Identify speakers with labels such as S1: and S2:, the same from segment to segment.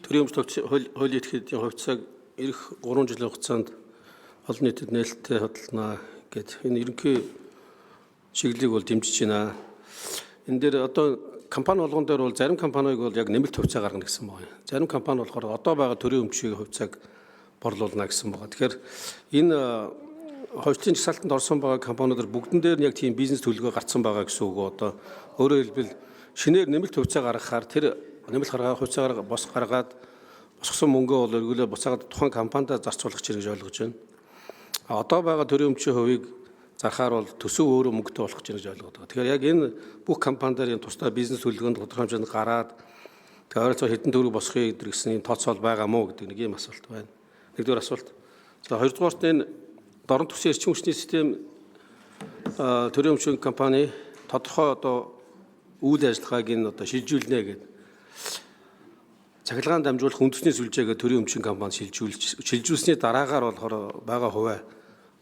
S1: төрийн хуулийн этгээдийн хувьцааг эх 3 жилийн хугацаанд олон нийтэд нээлттэй хөдөлнө гэд энэ ерөнхий чиглэлийг бол дэмжиж байна. Энэ дээр одоо компани болгон дээр бол зарим компаниуд бол яг нэмэлт хувьцаа гаргана гэсэн байна. Зарим компани болохоор одоо байгаа төрийн өмчийн хувьцааг борлуулна гэсэн байна. Тэгэхээр энэ хуучин жагсаалтанд орсон байгаа компаниуд бүгдэн дээр нь яг тийм бизнес төлөвлөгөө гарцсан байгаа гэсэн үг. Одоо өөрөөр хэлбэл шинээр нэмэлт хувьцаа гаргахаар тэр нэмэлт хувьцаагаар бос гаргаад босгосон мөнгөө бол эргүүлээ буцаагаад тухайн компанидаа зарцуулах гэж ойлгож байна. Одоо байгаа төрийн өмчийн хувийг зархаар бол төсөв өөрөө мөнгөтэй болох гэж ойлгоод байгаа. Тэгэхээр яг энэ бүх компанидаар энэ тусдаа бизнес төлөвлөгөөнд тодорхой хэмжээнд гараад тэгээ ойролцоогоор хэдэн төгрөг босхийг гэсэн энэ тооцоол байгаа мó гэдэг нэг юм асуулт байна. Нэгдүгээр асуулт. За хоёрдугаарт энэ дорн төсвийн эрчим хүчний систем төрийн өмчийн компани тодорхой одоо үйл ажиллагааг энэ одоо шилжүүлнэ гэдэг. Цахилгаан дамжуулах үндэсний сүлжээгээ төрийн өмчийн компани шилжүүлсний дараагаар болохоор байгаа хувиа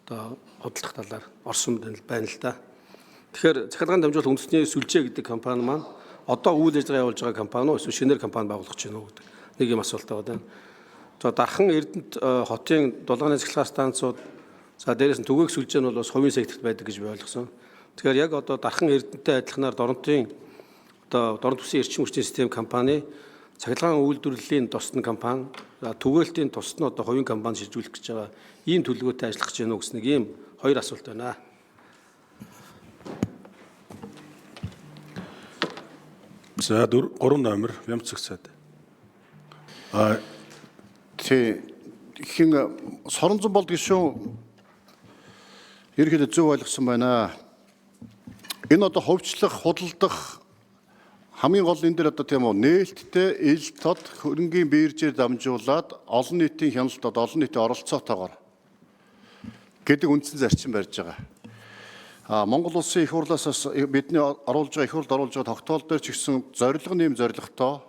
S1: одоо хөдөлгөх талаар орсон байна л да. Тэгэхээр цахилгаан дамжуулах үндэсний сүлжээ гэдэг компани маань одоо үйл ажиллагаа явуулж байгаа компани уу эсвэл шинээр компани байгуулах гэж байна уу гэдэг нэг юм асуулт байна. За дархан Эрдэнэт хотын дулааны цахилгаан станцууд за дээрээс нь түгээх сүлжээ нь бол бас хувийн секторт байдаг гэж би ойлгосон. Тэгэхээр яг одоо дархан Эрдэнэттэй адилханаар дорн төсвийн эрчим хүчний систем компани цахилгаан үйлдвэрлэлийн тусна компани түгээлтийн тусна одоо хувийн компани шилжүүлэх гэж байгаа ийм төлөвлөгөөтэй ажиллах гэж байна уу гэсэн нэг ийм хоёр асуулт байна.
S2: За 3 номер Ямцэг цаад.
S3: Хин Соронзон болд гişүүн ерөнхийдөө зөв ойлгосон байна. Энэ одоо ховчлох, худалдах хамгийн гол энэ дээр одоо тийм үү нээлттэй ил тод хөрөнгийн биржээр дамжуулаад олон нийтийн хяналтад олон нийтийн оролцоотойгоор гэдэг үндсэн зарчим барьж байгаа. Монгол улсын их хурлаас бидний оруулж байгаа их хурлд оруулж байгаа тогтоол дээр ч гэсэн зорилго нэм зорилготой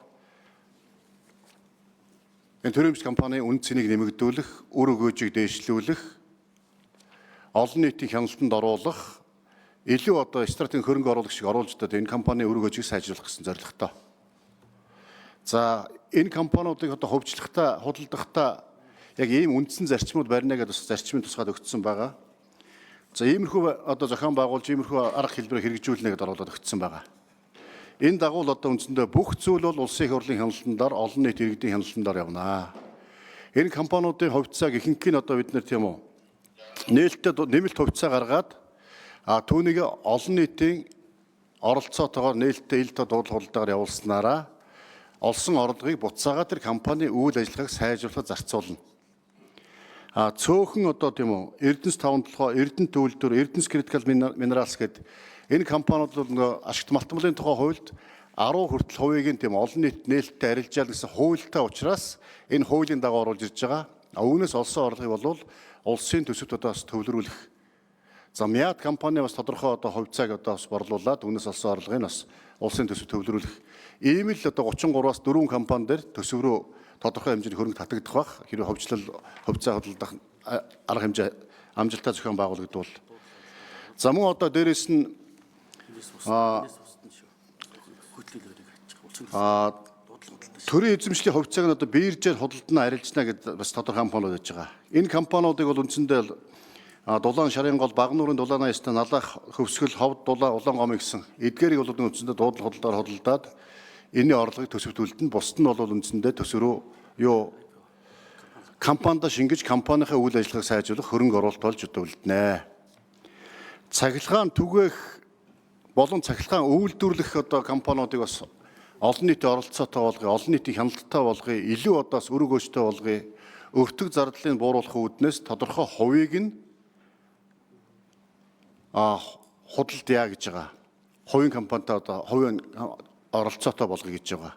S3: энэ төрийн өмч компанийн үн цэнийг нэмэгдүүлэх, үр өгөөжийг дээшлүүлэх, олон нийтийн хяналтанд оруулах, илүү одоо стратегийн хөрөнгө оруулах шиг оруулж одоо энэ компанийн үр өгөөжийг сайжруулах гэсэн зорилготой. За энэ компаниудыг одоо хөгжлөхдөө худалдахдаа яг ийм үндсэн зарчмууд барина гэдэг зарчмын тусгаад өгсөн байгаа. За иймэрхүү одоо зохион байгуулж иймэрхүү арга хэлбэрээр хэрэгжүүлнэ гэдээ оруулаад өгсөн байгаа. Энэ дагуу одоо үндсэндээ бүх зүйл бол улсын их хурлын хяналтандаар олон нийт иргэдийн хяналтандаар явна. Энэ компаниудын хувьцааг ихэнх нь одоо бид нэр тийм үү нээлттэй нэмэлт хувьцаа гаргаад түүнийг олон нийтийн оролцоотойгоор нээлттэй ил тод худалдаагаар явуулснараа олсон орлогыг буцаагаад тэр компани үйл ажиллагааг сайжруулахад зарцуулна. Цөөхөн одоо тийм үү Эрдэнэс 5-7 Эрдэнэт үйлдвэр Эрдэнэс Critical Minerals гэдэг энэ компаниуд бол ашигт малтмалын тухай хуульд 10 хүртэл хувийг нь тийм олон нийт нээлттэй арилжаал гэсэн хуультай учраас энэ хуулийн дагуу оруулж ирж байгаа. Үүнээс олсон орлогыг бол улсын төсөвт одоо бас төвлөрүүлэх. За Мяд компани бас тодорхой одоо хувьцааг одоо бас борлуулад үүнээс олсон орлогыг бас улсын төсөвт төвлөрүүлэх. Ийм л одоо 33-аас 4 компани дээр төсөв рүү тодорхой хэмжээний хөрөнгө татагдах бах. Хэрэв хувьцаа хөдөлгөх арга хэмжээ амжилттай зохион байгуулагдвал. За мөн одоо дээрээс нь төрийн эзэмшлийн хувьцааг нь одоо биржээр худалдана арилжна гэдэг бас тодорхой компаниуд байж байгаа. Энэ компаниудыг бол үндсэндээ Дулаан Шарын гол Багнуурын Дулаан Ястаа Налах Хөвсгөл Ховд Дулаан Улаан гомын гэсэн эдгээрийг бол үндсэндээ дуудлага худалдаар худалдаад энэний орлогыг төсөвт үлдэн бусд нь бол үндсэндээ төсөв рүү юу компанидаа шингэж компанийнхаа үйл ажиллагааг сайжруулах хөрөнгө оруулалт болж үлдэнэ. Цахилгаан түгээх болон цахилгаан үйлдвэрлэх одоо компаниудыг бас олон нийтийн оролцоотой болгоё, олон нийтийн хяналттай болгоё, илүү одоос үр өгөөжтэй болгоё, өртөг зардлыг бууруулах үүднээс тодорхой хувийг нь худалдая гэж байгаа. Хувийн компанитай одоо хувийн оролцоотой болгоё гэж байгаа.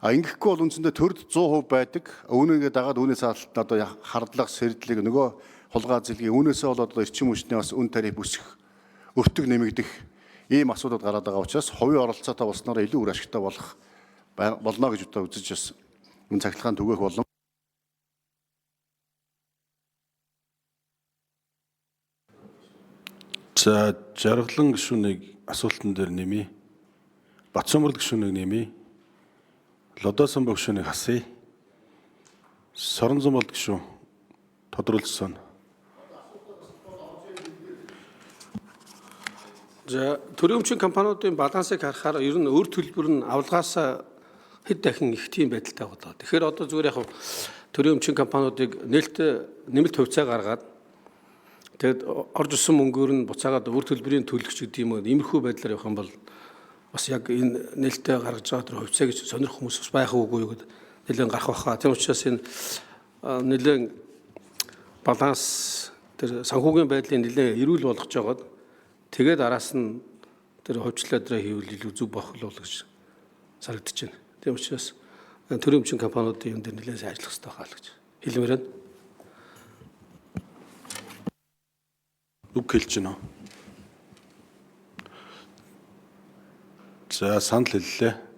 S3: Ингэхгүй бол үндсэндээ төрд 100% байдаг. Үүнийгээ дагаад үүнээс одоо хардлага, сэрдлэг нөгөө хулгай зэлгийн үүнээсээ бол одоо эрчим хүчний бас үн тариф бүсэх, өртөг нэмэгдэх ийм асуудал гараад байгаа учраас хувийн оролцоотой болсноор илүү үр ашигтай болно гэж одоо үзэж бас энэ цахилгаан түгээх болон
S2: За Жаргалан гишүүнийг асуултан дээр нэмье. Батцамбал гишүүнийг нэмье. Лодосон гишүүнийг хасъя. Соронзон болд гişүү тодруулсан.
S1: За төрийн өмчийн компаниудын балансыг харахаар ер нь өр төлбөр нь авалгаас хэд дахин их тийм байдалтай болоо. Тэгэхээр одоо зүгээр яг төрийн өмчийн компаниудыг нэмэлт хувьцаа гаргаад тэгэд орж ирсэн мөнгөөр нь буцаагаад өр төлбөрийн төлөгч гэдэг юм уу иймэрхүү байдлаар явах юм бол бас яг энэ нээлттэй гаргаж байгаа тэр хувьцаа гэж сонирх хүмүүс бас байх уугүй юу гэдэг нэлээд гарах байхаа. Тийм учраас энэ нэлээд баланс тэр санхүүгийн байдлыг нэлээд эрүүл болгож байгаад тэгээд араас нь тэр хувьчлаа дээр хийвэл илүү зөв болох гэж санагдаж байна. Тийм учраас төрийн өмчийн компаниудын юм дээр нэлээд сайн ажиллах хэрэгтэй байна гэж хэлмээр байна.
S2: Үг хэлж байна. За санал хэллээ.